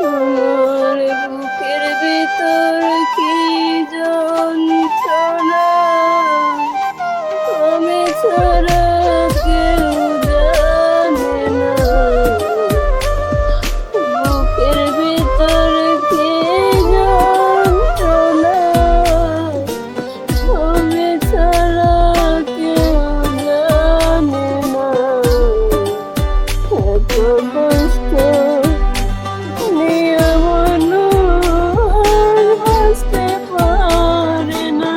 আমার বুকের ভিতর কি যন্ত্রণা, আমি ছাড়া কেউ জানে না। বুকের ভিতর কি যন্ত্রণা, আমি ছাড়া কেউ জানে না। এত কষ্ট নিয়ে মানুষ বাঁচতে পারে না।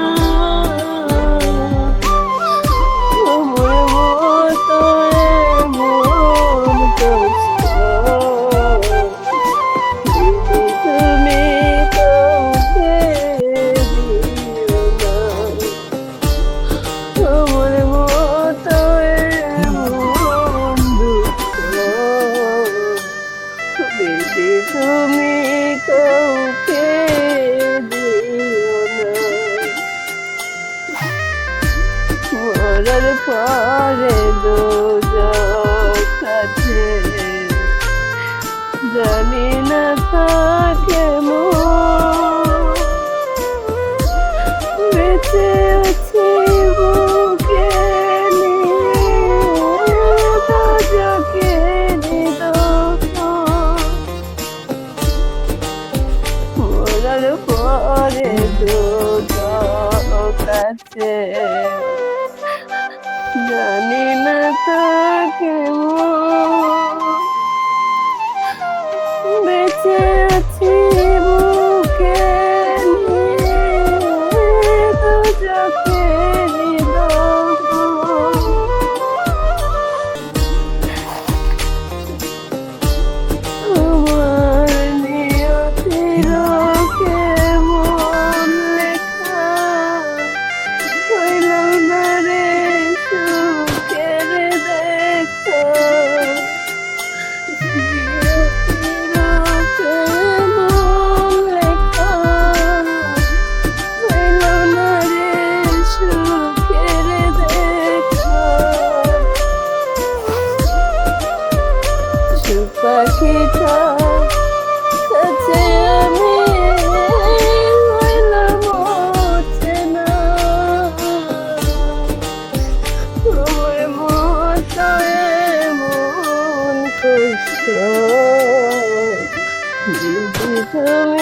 আমার মতো এমন কষ্ট তুমি কাউকে দিও না। আমার মতো এমন দুঃখ বেশি তুমি কাউকে দিও না। মরার পরে দোজখ আছে, জানি না থাকে বেঁচে আছি বুকে নিয়ে দোজখে মরার পরে দোজখ আছে, জানি না থাকে বেঁচে আছি বুকে নিয়ে দোজখে আমার নিয়তির কেমন লেখা, হইল না রে সুখের দেখা। নিয়তির কেমন লেখা, হইল না রে সুখের দেখা। সুখ পাখিটা কাছে আমি হইলাম অচেনা। আমার মতো এমন কষ্ট যদি তুমি